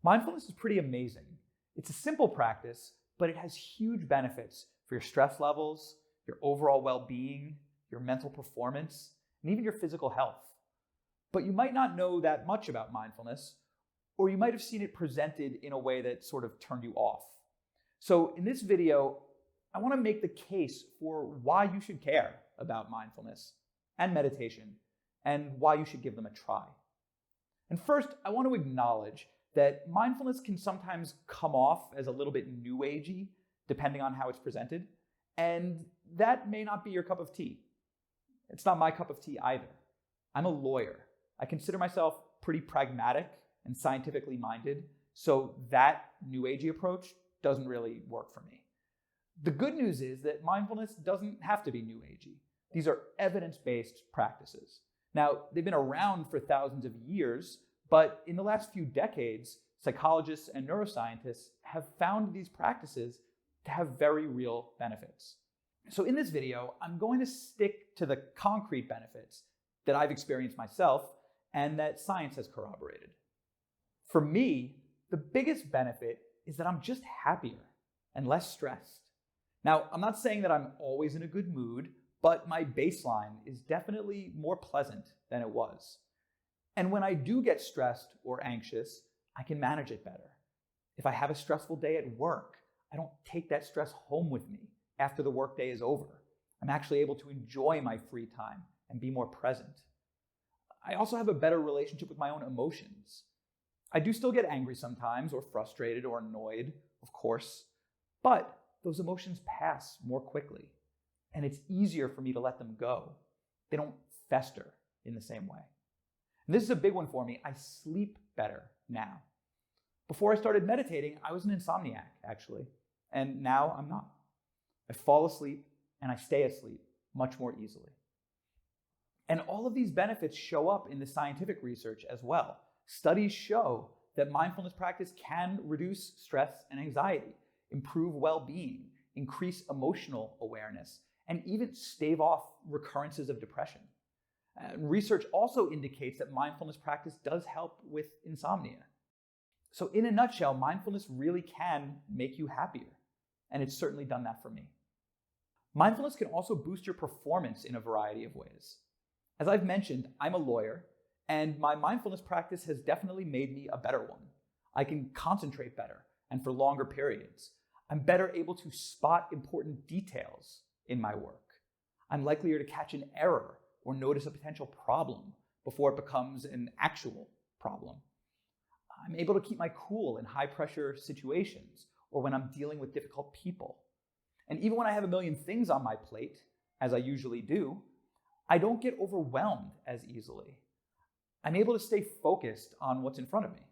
Mindfulness is pretty amazing. It's a simple practice, but it has huge benefits for your stress levels, your overall well-being, your mental performance, and even your physical health. But you might not know that much about mindfulness, or you might have seen it presented in a way that sort of turned you off. So in this video, I want to make the case for why you should care about mindfulness and meditation, and why you should give them a try. And first, I want to acknowledge that mindfulness can sometimes come off as a little bit new agey, depending on how it's presented, and that may not be your cup of tea. It's not my cup of tea either. I'm a lawyer. I consider myself pretty pragmatic and scientifically minded, so that new agey approach doesn't really work for me. The good news is that mindfulness doesn't have to be new agey. These are evidence-based practices. Now, they've been around for thousands of years, but in the last few decades, psychologists and neuroscientists have found these practices to have very real benefits. So in this video, I'm going to stick to the concrete benefits that I've experienced myself and that science has corroborated. For me, the biggest benefit is that I'm just happier and less stressed. Now, I'm not saying that I'm always in a good mood, but my baseline is definitely more pleasant than it was. And when I do get stressed or anxious, I can manage it better. If I have a stressful day at work, I don't take that stress home with me after the workday is over. I'm actually able to enjoy my free time and be more present. I also have a better relationship with my own emotions. I do still get angry sometimes, or frustrated or annoyed, of course, but those emotions pass more quickly, and it's easier for me to let them go. They don't fester in the same way. And this is a big one for me. I sleep better now. Before I started meditating, I was an insomniac, actually, and now I'm not. I fall asleep and I stay asleep much more easily. And all of these benefits show up in the scientific research as well. Studies show that mindfulness practice can reduce stress and anxiety, improve well-being, increase emotional awareness, and even stave off recurrences of depression. Research also indicates that mindfulness practice does help with insomnia. So in a nutshell, mindfulness really can make you happier, and it's certainly done that for me. Mindfulness can also boost your performance in a variety of ways. As I've mentioned, I'm a lawyer, and my mindfulness practice has definitely made me a better one. I can concentrate better and for longer periods. I'm better able to spot important details in my work. I'm likelier to catch an error or notice a potential problem before it becomes an actual problem. I'm able to keep my cool in high-pressure situations or when I'm dealing with difficult people. And even when I have a million things on my plate, as I usually do, I don't get overwhelmed as easily. I'm able to stay focused on what's in front of me.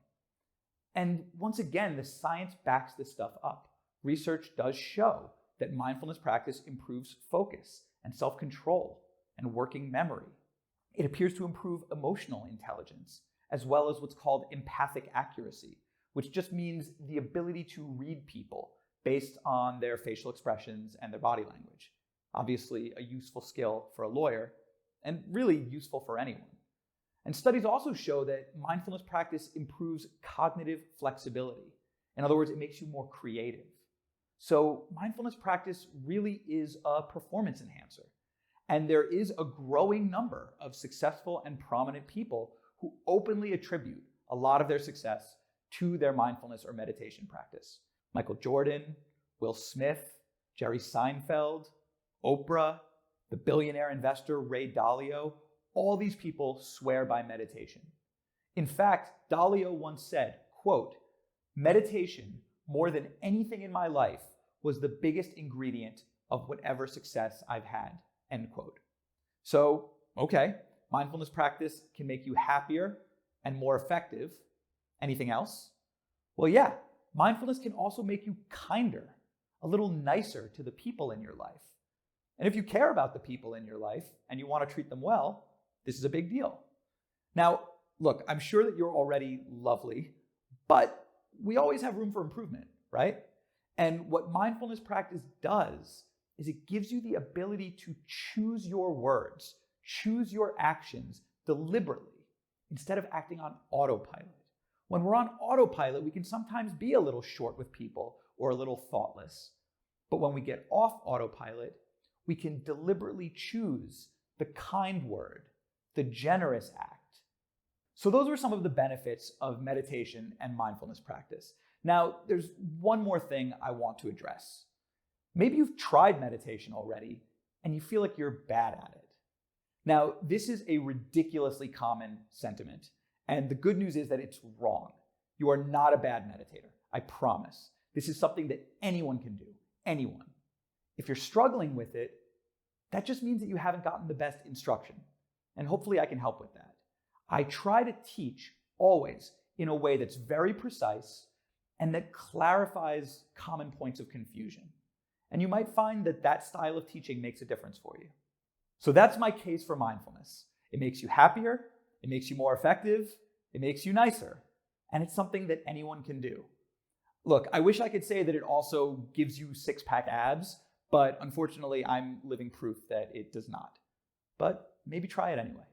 And once again, the science backs this stuff up. Research does show that mindfulness practice improves focus and self-control and working memory. It appears to improve emotional intelligence, as well as what's called empathic accuracy, which just means the ability to read people based on their facial expressions and their body language. Obviously, a useful skill for a lawyer, and really useful for anyone. And studies also show that mindfulness practice improves cognitive flexibility. In other words, it makes you more creative. So mindfulness practice really is a performance enhancer. And there is a growing number of successful and prominent people who openly attribute a lot of their success to their mindfulness or meditation practice. Michael Jordan, Will Smith, Jerry Seinfeld, Oprah, the billionaire investor Ray Dalio, all these people swear by meditation. In fact, Dalio once said, quote, "Meditation, more than anything in my life, was the biggest ingredient of whatever success I've had," end quote. So, okay, mindfulness practice can make you happier and more effective. Anything else? Well, yeah, mindfulness can also make you kinder, a little nicer to the people in your life. And if you care about the people in your life and you want to treat them well, this is a big deal. Now, look, I'm sure that you're already lovely, but we always have room for improvement, right? And what mindfulness practice does is it gives you the ability to choose your words, choose your actions deliberately, instead of acting on autopilot When we're on autopilot, we can sometimes be a little short with people or a little thoughtless. But when we get off autopilot, we can deliberately choose the kind word, the generous act. So those are some of the benefits of meditation and mindfulness practice. Now, there's one more thing I want to address. Maybe you've tried meditation already and you feel like you're bad at it. Now, this is a ridiculously common sentiment. And the good news is that it's wrong. You are not a bad meditator, I promise. This is something that anyone can do, anyone. If you're struggling with it, that just means that you haven't gotten the best instruction. And hopefully I can help with that. I try to teach always in a way that's very precise and that clarifies common points of confusion. And you might find that that style of teaching makes a difference for you. So that's my case for mindfulness. It makes you happier, it makes you more effective, it makes you nicer, and it's something that anyone can do. Look, I wish I could say that it also gives you six-pack abs, but unfortunately, I'm living proof that it does not. But maybe try it anyway.